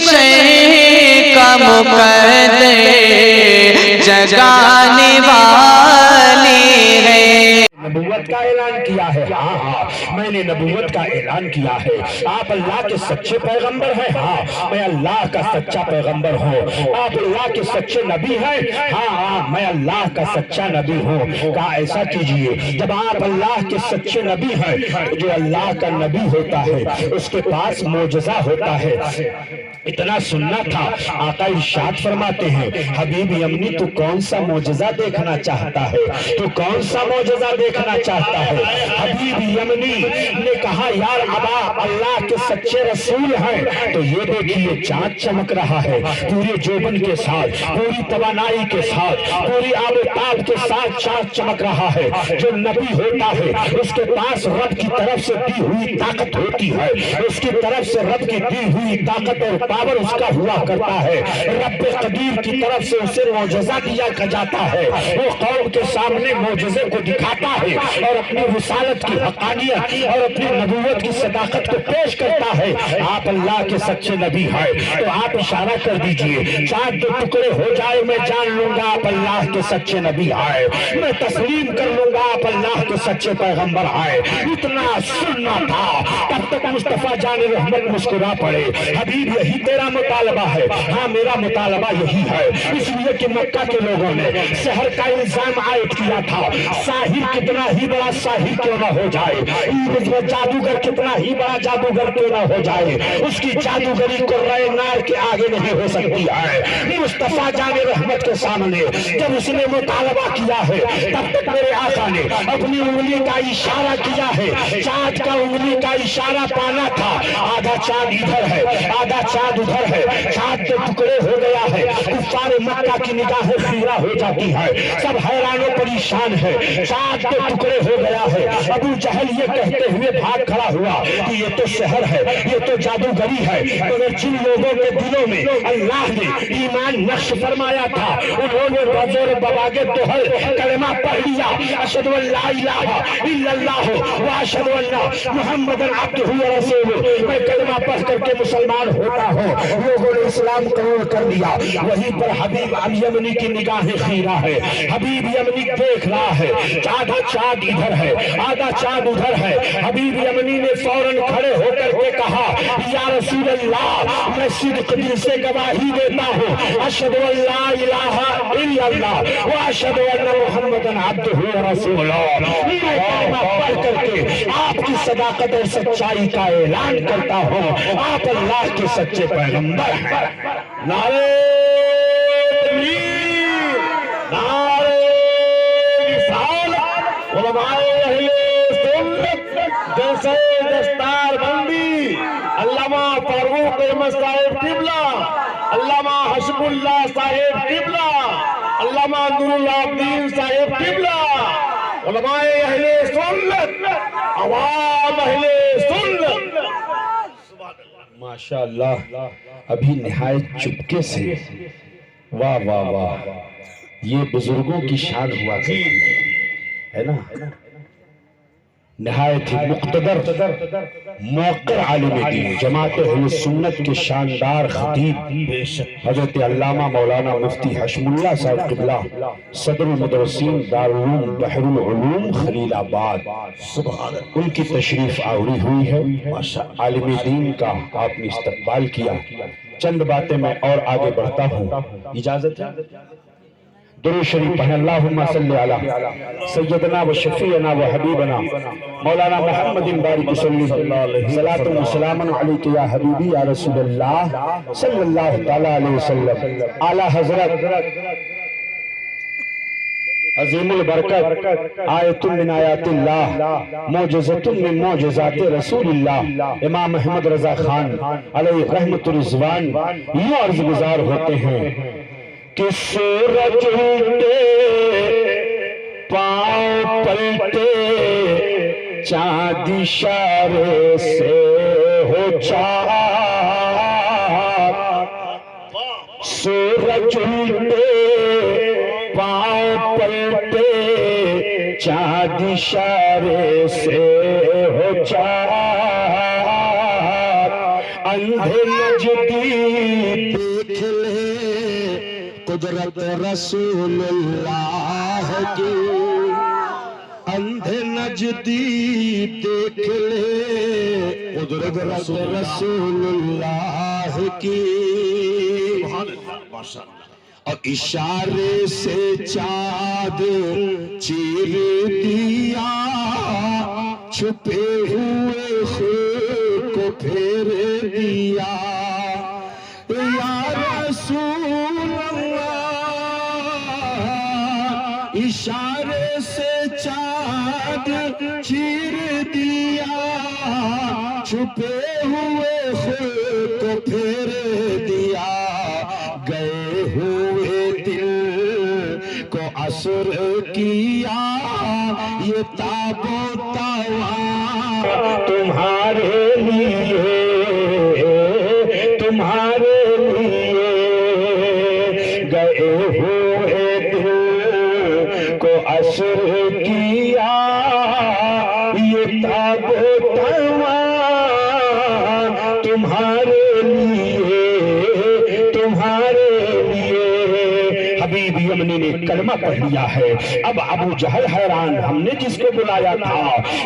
محشر کا مقدر جگانے والی ہے۔ نبوت کا اعلان کیا ہے، ہاں میں نے نبوت کا اعلان کیا ہے۔ آپ اللہ کے سچے پیغمبر ہیں، ہاں میں اللہ کا سچا پیغمبر ہوں۔ آپ اللہ کے سچے نبی ہیں، ہاں میں اللہ کا سچا نبی ہوں۔ کہا ایسا کیجئے، جب آپ اللہ کے سچے نبی ہیں تو جو اللہ کا نبی ہوتا ہے اس کے پاس معجزہ ہوتا ہے۔ اتنا سننا تھا، آقا ارشاد فرماتے ہیں حبیب یمنی تو کون سا معجزہ دیکھنا چاہتا ہے، تو کون سا معجزہ دیکھنا چاہتا ہے؟ حبیب یمنی نے کہا یار ابا اللہ کے سچے رسول ہیں تو یہ دیکھیے چاند چمک رہا ہے پورے جوبن کے ساتھ، پوری توانائی کے ساتھ، پوری آب و تاب کے ساتھ چاند چمک رہا ہے۔ جو نبی ہوتا ہے اس کے پاس رب کی طرف سے دی ہوئی طاقت ہوتی ہے، اس کی طرف سے رب کی دی ہوئی طاقت اور پاور اس کا ہوا کرتا ہے۔ رب قدیر کی طرف سے اسے معجزہ دیا جاتا ہے، وہ قوم کے سامنے معجزے کو دکھاتا ہے اور اپنی رسالت کی حقانیت اور اپنی نبوت کی صداقت کو پیش کرتا ہے۔ آپ اللہ کے سچے نبی ہیں تو آپ اشارہ کر دیجئے چاند دو ٹکڑے ہو جائے میں جان لوں گا آپ اللہ کے سچے نبی ہیں، میں تسلیم کر لوں گا آپ اللہ کے سچے پیغمبر ہیں۔ اتنا سننا تھا تب تک مصطفیٰ جان رحمت مسکرا پڑے، حبیب یہی تیرا مطالبہ ہے؟ ہاں میرا مطالبہ یہی ہے، اس لیے کہ مکہ کے لوگوں نے سحر کا الزام عائد کیا تھا۔ ساحر کتنا ہی بڑا ساحر کیوں نہ ہو جائے، جادوگر کتنا ہی بڑا جادوگر کیوں نہ ہو جائے، اس کی جادوگری قرۂ نار کے آگے نہیں ہو سکتی ہے۔ مصطفیٰ جان رحمت کے سامنے جب اس نے مطالبہ کیا ہے تب تک میرے آقا نے اپنی انگلی کا اشارہ کیا ہے، چاند کا انگلی کا اشارہ پانا تھا۔ آدھا چاند ادھر ہے آدھا چاند ادھر ہے، چاند کے ٹکڑے ہو گیا ہے، کفار مکہ کی نگاہیں خیرہ ہو جاتی ہے، سب حیران و پریشان ہے، چاند کے ٹکڑے ہو گیا ہے۔ ابو جہل یہ کہتے ہوئے بھاگ کھڑا ہوا کہ یہ تو سحر ہے، یہ تو جادوگری ہے، مگر جن لوگوں کے دلوں میں اللہ نے ایمان نقش فرمایا تھا انہوں نے بزور بباغ دوہل کلمہ پڑھ لیا، اشہد ان لا الہ الا اللہ و اشہد ان محمد عبدہ و رسولہ، میں کلمہ پڑھ کر کے مسلمان ہوتا ہوں۔ لوگوں نے اسلام قبول کر لیا، وہیں پر حبیب یمنی کی نگاہیں خیرہ ہے، حبیب یمنی دیکھ رہا ہے آدھا چاند ادھر ہے آدھا چاند ادھر ہے۔ حبیب یمنی نے فوراً کھڑے ہو کر کے کہا یا رسول اللہ میں صدق دل سے گواہی دیتا ہوں، اشہد ان لا الہ الا اللہ و اشہد ان محمد عبدہ و رسولہ، میں کلمہ پڑھ کر کے آپ کی صداقت اور سچائی کا اعلان کرتا ہوں، آپ اللہ کے سچے پیغمبر ہیں۔ نعرہ تکبیر، نعرہ رسالت، علماء اہل سنت جیسے دستار بندی علامہ فاروق احمد صاحب قبلہ، علامہ حشم اللہ صاحب قبلہ، علامہ نور العابدین صاحب قبلہ، علماء اہل سنت، عوام اہل سنت، ماشاءاللہ ابھی نہایت چپکے سے واہ واہ واہ، یہ بزرگوں کی شان ہوا کرتی ہے نا، نہایت ہی مقتدر موقر عالم دین جماعت اہل سنت کے شاندار خطیب حضرت علامہ مولانا مفتی حشم اللہ صاحب قبلہ، صدر المدرسین دارالعلوم بحر العلوم خلیل آباد، ان کی تشریف آوری ہوئی ہے۔ عالم دین کا آپ نے استقبال کیا، چند باتیں میں اور آگے بڑھتا ہوں، اجازت ہے؟ درود شریف پڑھیں، اللہم صلی علی سیدنا و شفیعنا و حبیبنا مولانا محمد بارک صلی صلاۃ و سلام علیک یا حبیبی یا رسول اللہ صلی اللہ تعالی علیہ وسلم۔ اعلیٰ حضرت عظیم البرکت آیت من آیات اللہ معجزت من معجزات رسول اللہ امام احمد رضا خان علیہ رحمت الرضوان یوں عرض گزار ہوتے ہیں کہ سورج الٹے پاؤں پلٹے چاند اشارے سے ہو چار، سورج الٹے پاؤں پلٹے چاند اشارے سے ہو چار، اندھیرے اندھے نجدی دیکھ لے قدرت رسول اللہ کی، اندھے نجدی دیکھ لے قدرت رسول اللہ کی، اور اشارے سے چاند چیر دیا، چھپے ہوئے خود کو پھیر دیا، یا رسول اللہ، اشارے سے چاند چیر دیا، چھپے ہوئے خود کو پھیر دیا، گئے ہوئے دل کو اثر کیا، یہ تاب و تواں تمہارے لیے، تمہارے لیے، گئے ہوئے دل کو اثر کیا، یہ تاب و تواں تمہارے لیے، تمہارے لیے۔ حبیب یمنی نے کلمہ پڑھ لیا ہے، اب ابو جہل حیران، ہم نے جس کو بلایا تھا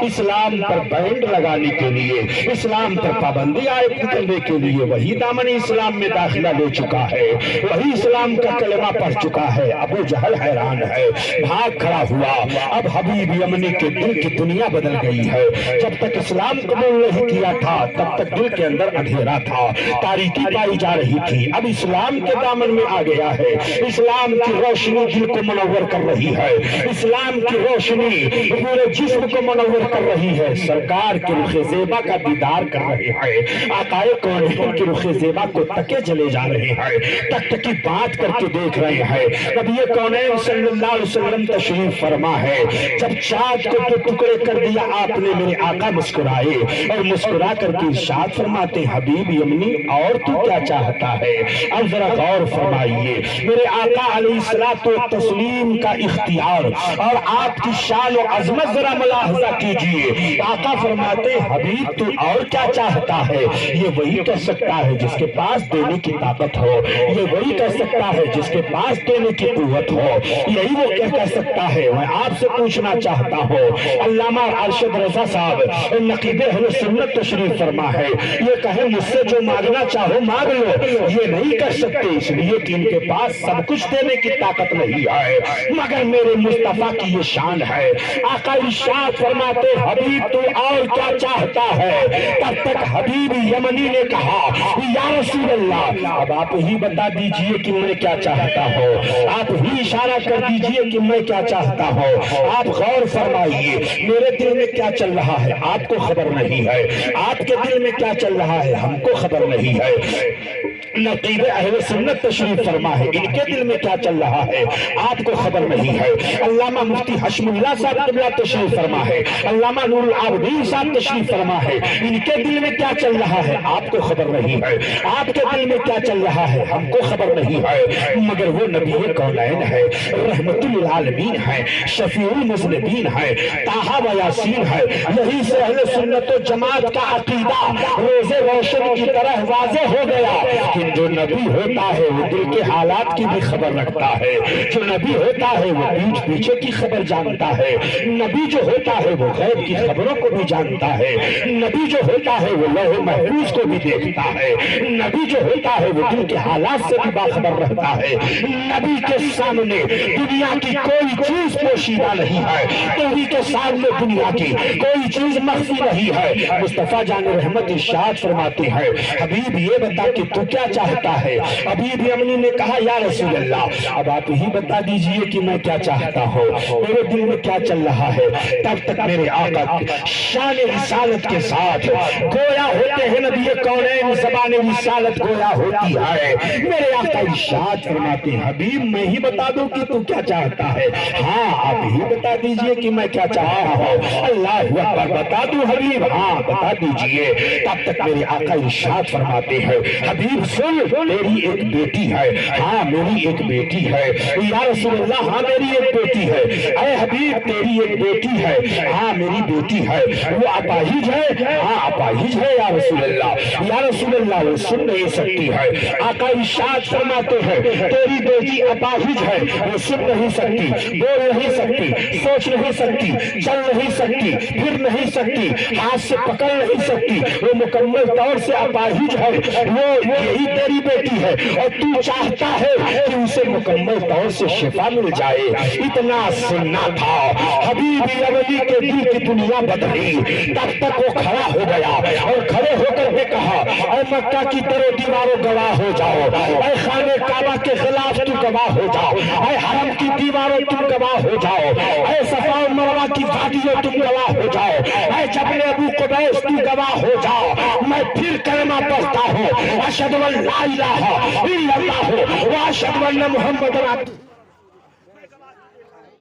اسلام پر بینڈ لگانے کے لیے، اسلام پر پابندی عائد کرنے کے لیے، وہی دامن اسلام میں داخلہ لے چکا ہے، وہی اسلام کا کلمہ پڑھ چکا ہے۔ ابو جہل حیران ہے، بھاگ کھڑا ہوا۔ اب حبیب یمنی کے دل کی دنیا بدل گئی ہے۔ جب تک اسلام قبول نہیں کیا تھا تب تک دل کے اندر اندھیرا تھا، تاریکی پائی جا رہی تھی، اب اسلام کے دامن میں آ گیا ہے، اسلام کی روشنی دل کو منور کر رہی ہے، اسلام کی روشنی پورے جسم کو منور کر رہی ہے، سرکار کے رخ زیبا کا دیدار کر رہے ہیں، آقائے کونین کے رخ زیبا کو تکے چلے جا رہے ہیں، تک تکی بات کر کے دیکھ رہے ہیں۔ نبی کونین صلی اللہ علیہ وسلم تشریف فرما ہے، جب چاند کو دو ٹکڑے کر دیا آپ نے، میرے آقا مسکرائے اور مسکرا کر کے ارشاد فرماتے حبیب یمنی اور تو کیا چاہتا ہے؟ اب ذرا غور فرمائیے، میرے آقا علیہ الصلوۃ والتسلیم کا اختیار اور آپ کی شان و عظمت ذرا ملاحظہ کیجئے۔ آقا فرماتے حبیب تو اور کیا چاہتا ہے؟ یہ وہی کر سکتا ہے جس کے پاس دینے کی طاقت ہو، یہ وہی کر سکتا ہے جس کے پاس دینے کی قوت ہو، یہی وہ کہہ سکتا ہے۔ میں آپ سے پوچھنا چاہتا ہوں، علامہ ارشد رضا صاحب نقیب اہل سنت تشریف فرما ہے، یہ کہیں مجھ سے جو مانگنا چاہو مانگ لو، یہ نہیں کر سکتے اس لیے کہ ان کے پاس سب کچھ دینے کی طاقت نہیں ہے، مگر میرے مصطفیٰ کی یہ شان ہے۔ آقا ارشاد فرماتے حبیب تو اور کیا چاہتا ہے؟ تب تک حبیب یمنی نے کہا یا رسول اللہ اب آپ ہی بتا دیجئے کہ میں کیا چاہتا ہوں، آپ ہی اشارہ کر دیجئے کہ میں کیا چاہتا ہوں، آپ غور فرمائیے میرے دل میں کیا چل رہا ہے آپ کو خبر نہیں ہے، آپ کے دل میں کیا چل رہا ہے ہم کو خبر نہیں ہے۔ نقیب اہل سنت تشریف فرما ہے، ان کے دل میں کیا چل رہا ہے آپ کو خبر نہیں ہے۔ علامہ مفتی حشم اللہ صاحب قبلہ تشریف فرما ہے، علامہ نور العابدین صاحب تشریف فرما ہے، ان کے دل میں کیا چل رہا ہے آپ کو خبر نہیں ہے، آپ کے دل میں کیا چل رہا ہے ہم کو خبر نہیں ہے، مگر وہ نبی کونین ہے، رحمت للعالمین ہے، شفیع المذنبین ہے، طٰہٰ و یاسین ہے۔ یہی سے اہل سنت و جماعت کا عقیدہ روز روشن کی طرح واضح ہو گیا کہ جو نبی ہوتا ہے وہ دل کے حالات کی بھی خبر رکھتا ہے، جو نبی ہوتا ہے وہ پیچھے پیچھے کی خبر جانتا ہے، نبی جو ہوتا ہے وہ غیب کی خبروں کو بھی جانتا ہے، نبی جو ہوتا ہے وہ لوح محفوظ کو بھی دیکھتا ہے، نبی جو ہوتا ہے وہ دل کے حالات سے بھی باخبر رہتا ہے۔ نبی کے سامنے دنیا کی کوئی چیز پوشیدہ نہیں ہے، نبی کے سامنے دنیا کی کوئی چیز مخفی نہیں ہے۔ مصطفیٰ جان رحمت ارشاد فرماتے ہیں حبیب یہ بتا کہ تو کیا چاہتا ہے؟ حبیب یمنی نے کہا یا رسول اللہ اب آپ ہی بتا دیجئے کہ میں کیا چاہتا ہوں، میرے دل میں کیا چل رہا ہے۔ تب تک میرے آقا شان رسالت کے ساتھ گویا ہوتے ہیں، نبی کونین زبان رسالت گویا ہوتی ہے۔ میرے آقا ارشاد فرماتے ہیں حبیب میں ہی بتا دوں کہ تو کیا چاہتا ہے؟ ہاں آپ ہی بتا دیجئے کہ میں کیا چاہتا ہوں۔ اللہ اکبر بتا دوں حبیب؟ ہاں بتا دیجئے۔ تب تک میرے آقا ارشاد فرماتے ہیں حبیب سن میری ایک بیٹی ہے، ہاں میری ایک بیٹی ہے۔ یا رسول اللہ ہاں میری ایک بیٹی ہے۔ اے حبیب تیری ایک بیٹی ہے، ہاں میری بیٹی ہے۔ وہ اپاہج ہے، ہاں اپاہج ہے یا رسول اللہ۔ یا رسول اللہ وہ سن نہیں سکتی ہے۔ آقا ارشاد فرماتے ہیں تیری بیٹی اپاہج ہے، وہ سن نہیں سکتی، بول نہیں سکتی، سوچ نہیں سکتی، چل نہیں سکتی، پھر نہیں سکتی، ہاتھ سے پکڑ نہیں سکتی، وہ مکمل طور سے اپاہج ہے۔ وہ یہی تیری بیٹی ہے اور تو چاہتا ہے کہ اسے مکمل طور سے شفا مل جائے۔ اتنا سننا تھا، حبیب اولی کے دل کی دنیا بدلی۔ تب تک وہ کھڑا ہو گیا اور کھڑے ہو کر کے کہا اے مکہ کی ترے دیواروں گواہ ہو جاؤ، اے خانہ کعبہ کے خلاف تو گواہ ہو جاؤ، اے حرم کی دیواروں تم گواہ ہو جاؤ، اے صفا و مروہ کی وادیوں تم گواہ ہو جاؤ، اے جبل ابو قبیس تم گواہ ہو جاؤ۔ میں پھر کلمہ پڑھتا ہوں اشہد ان لا الہ الا اللہ و اشہد ان محمد رسول اللہ۔